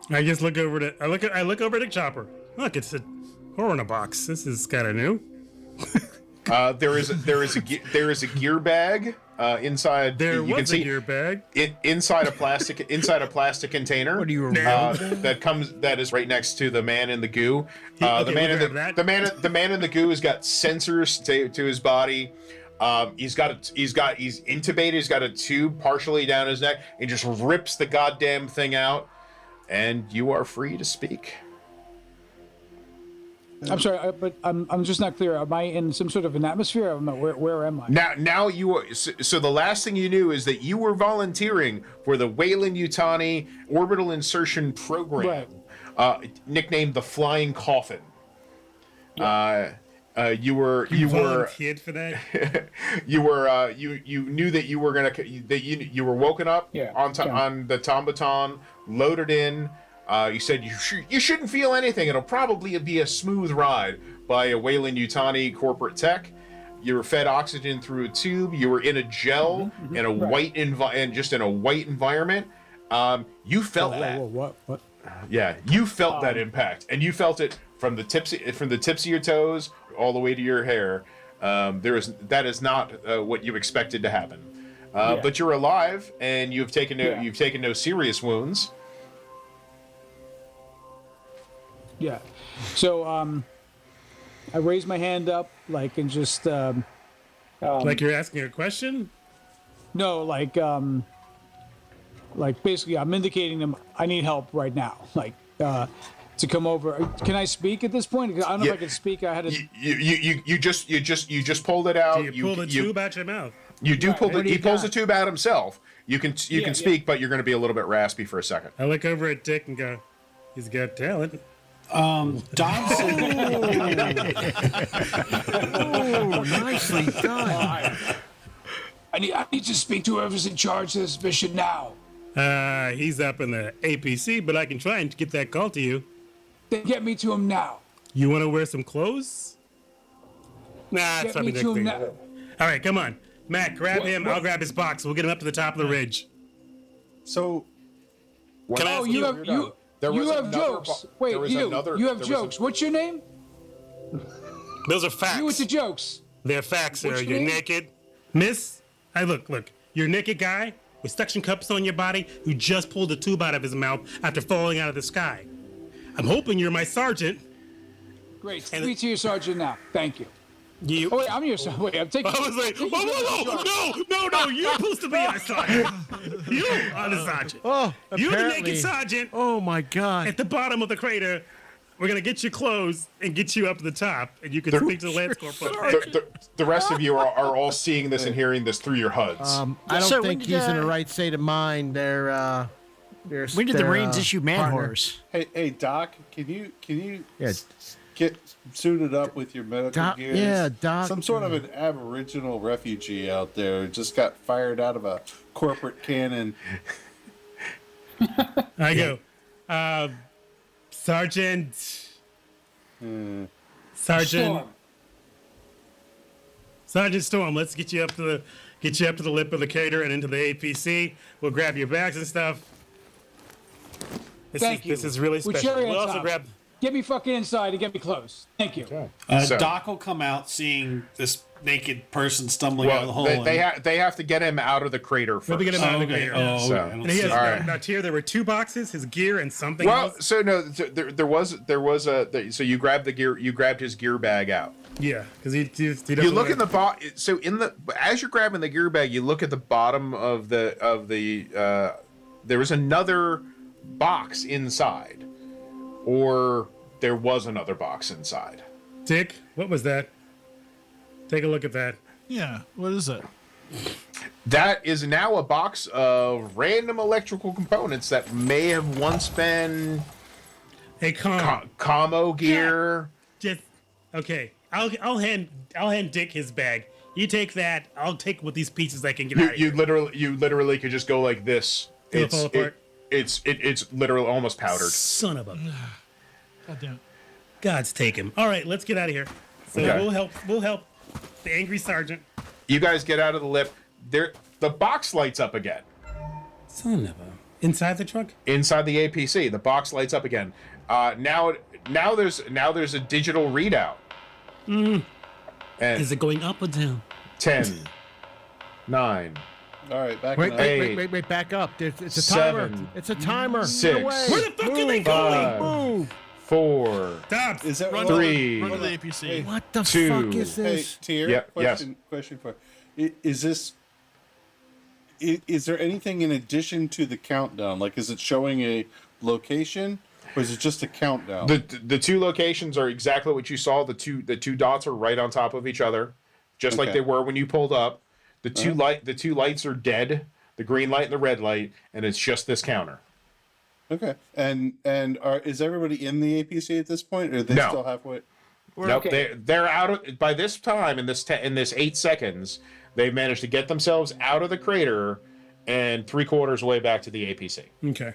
I just look over to I look over to Chopper. Look, it's a horror in a box. This is kind of new. There is a gear bag inside. There you was can see a gear bag. inside a plastic container. What are you that is right next to the man in the goo. The man in the goo has got sensors to his body. He's intubated. He's got a tube partially down his neck, and just rips the goddamn thing out. And you are free to speak. I'm sorry, but I'm just not clear. Am I in some sort of an atmosphere? I'm not, where am I? Now you are. So the last thing you knew is that you were volunteering for the Weyland-Yutani Orbital Insertion Program, nicknamed the Flying Coffin. Yeah. You volunteered for that. You knew that you were you were woken up on the Tombaton, loaded in. You said you shouldn't feel anything. It'll probably be a smooth ride by a Weyland-Yutani corporate tech. You were fed oxygen through a tube. You were in a gel in a white environment. You felt that. What? Yeah, you felt that impact, and you felt it from the tips of your toes all the way to your hair. That is not what you expected to happen. But you're alive, and you've taken no serious wounds. Yeah. So I raise my hand up, and just like you're asking a question. No, basically, I'm indicating them I need help right now, to come over. Can I speak at this point? I don't know if I can speak. I had to. You just pulled it out. You pulled the tube out your mouth. You do pull the. He pulls the tube out himself. You can speak, but you're going to be a little bit raspy for a second. I look over at Dick and go, "He's got talent." Dodson. Nicely done. I need to speak to whoever's in charge of this mission now. He's up in the APC, but I can try and get that call to you. Then get me to him now. You want to wear some clothes? Nah, that's probably next thing. All right, come on. Mac, grab him. I'll grab his box. We'll get him up to the top of the ridge. So, can I ask you? You have jokes. Wait, you have jokes. What's your name? Those are facts. You with the jokes. They're facts, sir. You're naked. Miss, look. You're a naked guy with suction cups on your body who just pulled a tube out of his mouth after falling out of the sky. I'm hoping you're my sergeant. Great. Speak to your sergeant now. Thank you. You. Oh, wait, I'm your sergeant. Wait, I'm taking. I was like, whoa, no, you're supposed to be our sergeant. You are the sergeant. Oh, you're the naked sergeant. Oh my God! At the bottom of the crater, we're gonna get your clothes and get you up to the top, and you can speak to the Lance Corporal. The rest of you are all seeing this and hearing this through your HUDs. I don't think he's in the right state of mind. When did the Marines issue man horse? Hey, Doc, can you get suited up with your medical gear? Yeah, Doc. Some sort of an Aboriginal refugee out there who just got fired out of a corporate cannon. I go, Sergeant. Sergeant Storm, let's get you up to the lip of the crater and into the APC. We'll grab your bags and stuff. This is really special. We'll also grab. Get me fucking inside and get me close. Thank you. Doc will come out seeing this naked person stumbling out of the hole. They have to get him out of the crater first. We'll get him out of the crater. And he has now here. There were two boxes, his gear and something else. So no, there was a. So you grabbed the gear. You grabbed his gear bag out. Yeah, because he doesn't. You look in the bottom. So as you're grabbing the gear bag, you look at the bottom of the. There was another box inside. Or there was another box inside. Dick, what was that? Take a look at that. Yeah, what is it? That is now a box of random electrical components that may have once been a commo gear. Just okay. I'll hand Dick his bag. You take that. I'll take what these pieces I can get out of here. You literally could just go like this. It'll fall apart. It's literally almost powdered. Son of a. God damn it. God's take him. All right, let's get out of here. So Okay. we'll help the angry sergeant. You guys get out of the lift. The box lights up again. Son of a. Inside the truck? Inside the APC, the box lights up again. Now there's a digital readout. And Is it going up or down? 10, 9. All right, back Wait, up. wait, back up. It's a timer. 7, It's a timer. 6. No way. Where the fuck are they going? Move. 4. Stop. Is that Run, what- 3. run to the APC. What the 2. fuck is Hey, this? Tier. Yep, Question for. Is this? Is there anything in addition to the countdown? Like, is it showing a location, or is it just a countdown? The two locations are exactly what you saw. The two dots are right on top of each other, just like Okay. they were when you pulled up. The two lights are dead. The green light and the red light, and it's just this counter. Okay. And is everybody in the APC at this point, or are they No. still halfway? Nope, they're out of by this time in this 8 seconds. They've managed to get themselves out of the crater and 3/4 way back to the APC. Okay.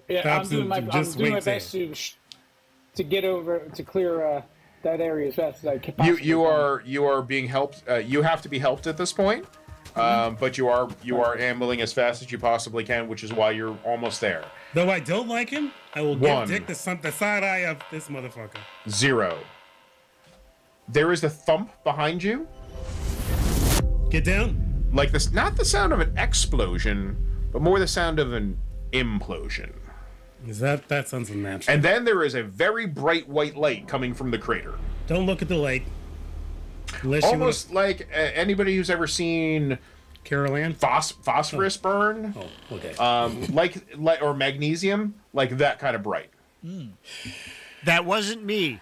Yeah, I'm doing my wait best to get over to clear that area as fast as I can. Possibly You are being helped. You have to be helped at this point, but you are ambling as fast as you possibly can, which is why you're almost there. Though I don't like him, I will 1. give Dick the side eye of this motherfucker. 0. There is a thump behind you. Get down. Like this, not the sound of an explosion, but more the sound of an implosion. Is that sounds unnatural? And then there is a very bright white light coming from the crater. Don't look at the light. Unless Almost like anybody who's ever seen Carol Ann? phosphorus burn, Oh, okay. like or magnesium, like that kind of bright. That wasn't me.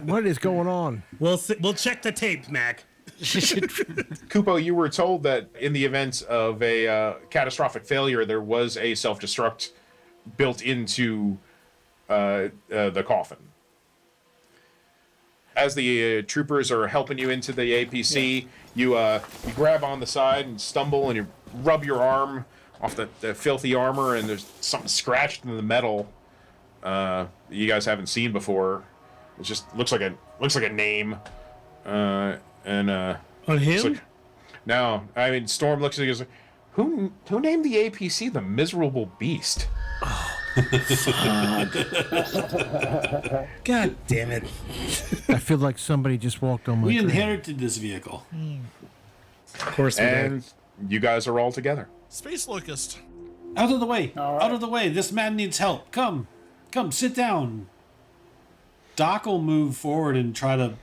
What is going on? We'll check the tape, Mac. Kupo, you were told that in the event of a catastrophic failure, there was a self-destruct built into the coffin. As the troopers are helping you into the APC, you grab on the side and stumble, and you rub your arm off the filthy armor, and there's something scratched in the metal that you guys haven't seen before. It just looks like a name. On him? Like, no, I mean Storm looks at you and goes, "Who named the APC the Miserable Beast?" God damn it! I feel like somebody just walked on my. We grave. inherited this vehicle. Of course we did. And you guys are all together. Space Locust. Out of the way! right. Out of the way! This man needs help. Come, sit down. Doc will move forward and try to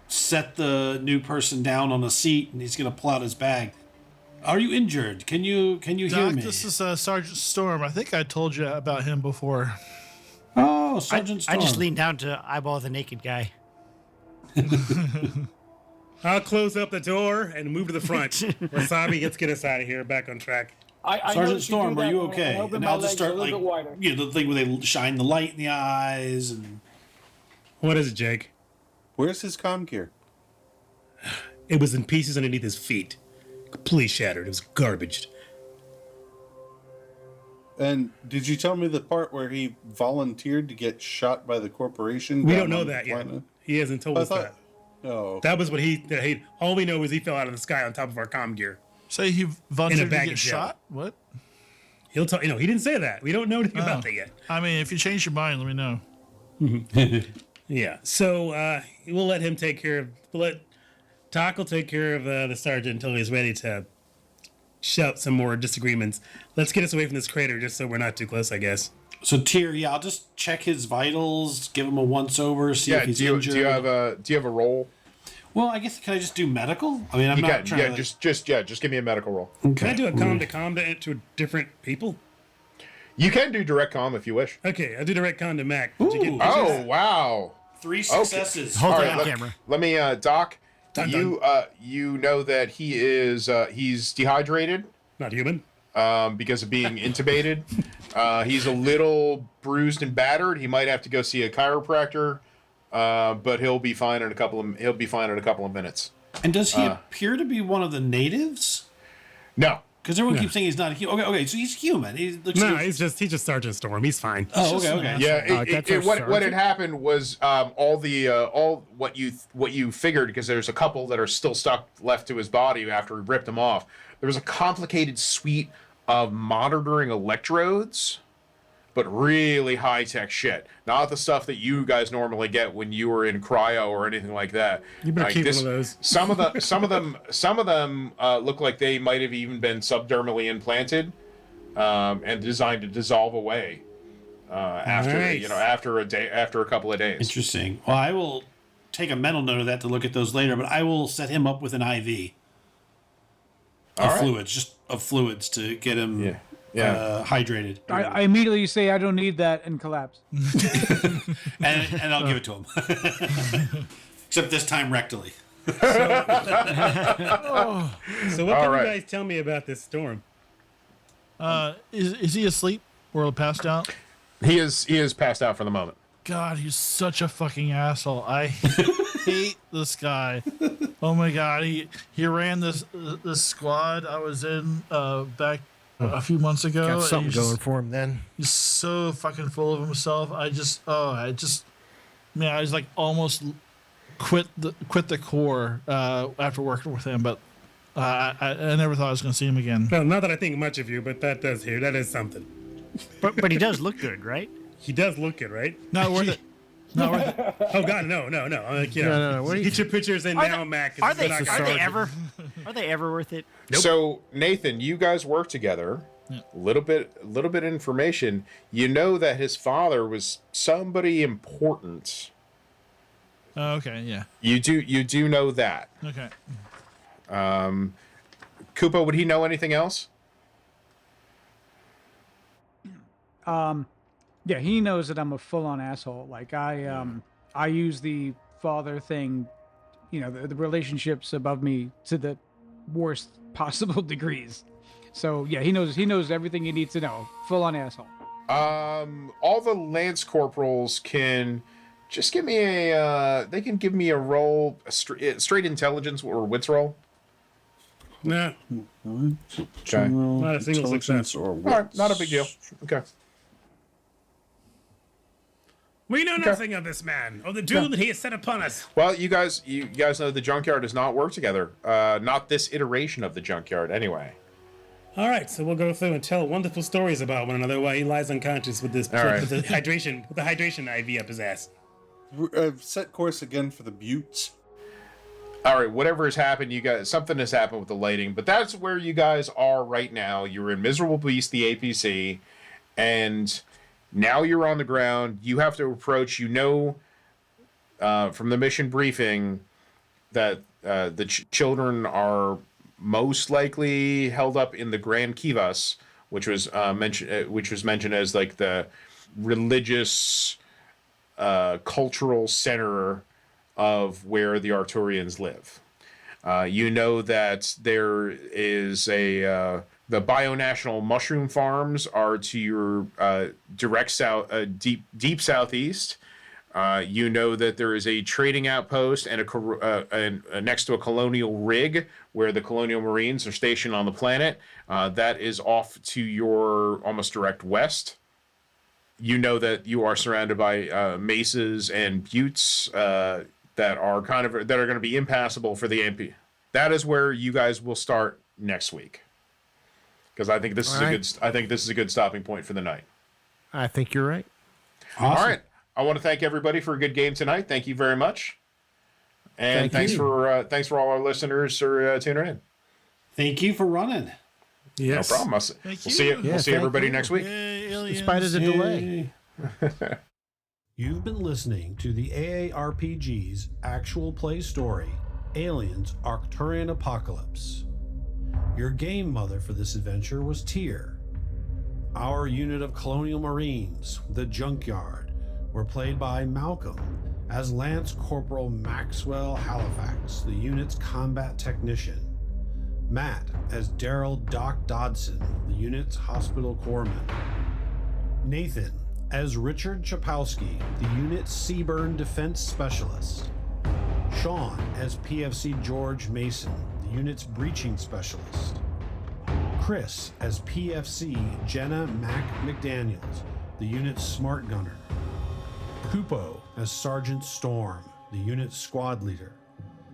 set the new person down on a seat, and he's gonna pull out his bag. Are you injured? Can you hear Doc, me? this is Sergeant Storm. I think I told you about him before. Oh, Sergeant Storm. I just leaned down to eyeball the naked guy. I'll close up the door and move to the front. Wasabi, let's get us out of here, back on track. I Sergeant noticed Storm, do are that you and okay? open And my I'll just legs a start little bit wider. the thing where they shine the light in the eyes and. What is it, Jake? Where's his comm gear? It was in pieces underneath his feet. Completely shattered. It was garbage. And did you tell me the part where he volunteered to get shot by the corporation? We down don't know on the that yet. planet? He hasn't told I us that. thought. Oh, That was what he all we know is he fell out of the sky on top of our comm gear. Say he volunteered to bag get of gel. shot? What? He'll tell he didn't say that. We don't know anything Oh. about that yet. I mean, if you change your mind, let me know. Yeah. So we'll let him take care of Doc will take care of the sergeant until he's ready to shout some more disagreements. Let's get us away from this crater just so we're not too close, I guess. So Tyr, I'll just check his vitals, give him a once over, see if he's injured. Do you have a roll? Well, I guess can I just do medical? I mean, I'm You not can. trying Yeah, to. just give me a medical roll. Can I do a comm to comm to different people? You can do direct comm if you wish. Okay, I'll do direct comm to Mac. Ooh. Oh wow! 3 successes. Hold All it right, on camera. let me Doc. Dun, you know that he is he's dehydrated. Not human. because of being intubated. He's a little bruised and battered. He might have to go see a chiropractor, but he'll be fine in a couple of minutes. And does he appear to be one of the natives? No. Because everyone keeps saying he's not human. Okay, so he's human. He's just Sergeant Storm. He's fine. Oh, okay. Yeah, what had happened was all what you figured, because there's a couple that are still stuck left to his body after he ripped them off. There was a complicated suite of monitoring electrodes, but really high-tech shit. Not the stuff that you guys normally get when you were in cryo or anything like that. You better keep one of those. Some of them look like they might have even been subdermally implanted, and designed to dissolve away after a couple of days. Interesting. Well, I will take a mental note of that to look at those later, but I will set him up with an IV of fluids to get him hydrated. I immediately say I don't need that and collapse. and I'll give it to him. Except this time rectally. So what can you guys tell me about this storm? Is he asleep or passed out? He is passed out for the moment. God, he's such a fucking asshole. I hate this guy. Oh my God, he ran this squad I was in back a few months ago. Got something going for him then. He's so fucking full of himself. I like almost quit the Corps after working with him, but I never thought I was going to see him again. Well, not that I think much of you, but that is something. But he does look good, right? He does look good, right? Not worth it. Not worth it. Oh God, no. Like, No. Get your pictures in now, Mac. Are they ever worth it? Nope. So Nathan, you guys work together. A little bit of information. You know that his father was somebody important. Oh, okay, yeah. You do know that. Okay. Koopa, would he know anything else? Yeah, he knows that I'm a full-on asshole. Like I use the father thing, the relationships above me to the worst possible degrees. So yeah, he knows everything he needs to know. Full-on asshole. All the lance corporals can just give me they can give me a roll, a straight intelligence or wits roll. Nah. Okay. Not a single success. All right, not a big deal. Okay. We know nothing of this man, or the doom that he has set upon us. Well, you guys know the Junkyard does not work together. Not this iteration of the Junkyard, anyway. All right, so we'll go through and tell wonderful stories about one another while he lies unconscious with this with the hydration IV up his ass. Set course again for the buttes. All right, whatever has happened, you guys, something has happened with the lighting, but that's where you guys are right now. You're in Miserable Beast, the APC, and now you're on the ground. You have to approach, from the mission briefing that the children are most likely held up in the Grand Kivas, which was mentioned as like the religious cultural center of where the Arcturians live. You know that there is the bionational mushroom farms are to your direct south, deep southeast. You know that there is a trading outpost and next to a colonial rig where the colonial marines are stationed on the planet. That is off to your almost direct west. You know that you are surrounded by mesas and buttes that are going to be impassable for the MP. That is where you guys will start next week, because I think this is a good stopping point for the night. I think you're right. Awesome. All right. I want to thank everybody for a good game tonight. Thank you very much. And thanks for all our listeners for tuning in. Thank you for running. Yes. No problem. We'll see everybody next week. In spite of the delay. You've been listening to the AARPG's actual play story, Aliens Arcturian Apocalypse. Your game mother for this adventure was Tyr. Our unit of colonial marines, the Junkyard, were played by Malcolm as Lance Corporal Maxwell Halifax, the unit's combat technician. Matt as Daryl Doc Dodson, the unit's hospital corpsman. Nathan as Richard Chapowski, the unit's Seaburn defense specialist. Sean as PFC George Mason, the unit's breaching specialist. Chris as PFC Jenna Mac McDaniels, the unit's smart gunner. Kupo as Sergeant Storm, the unit's squad leader.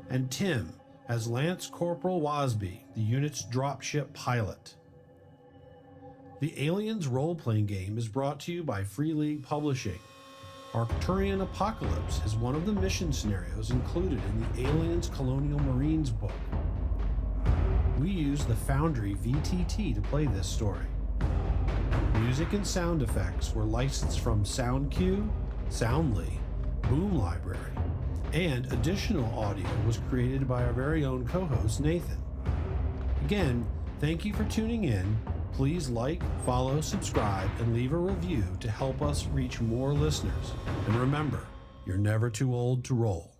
And Tim as Lance Corporal Wasby, the unit's dropship pilot. The Aliens role-playing game is brought to you by Free League Publishing. Arcturian Apocalypse is one of the mission scenarios included in the Aliens Colonial Marines book. We use the Foundry VTT to play this story. Music and sound effects were licensed from SoundQ, Soundly, Boom Library, and additional audio was created by our very own co-host Nathan. Again, thank you for tuning in. Please like, follow, subscribe, and leave a review to help us reach more listeners. And remember, you're never too old to roll.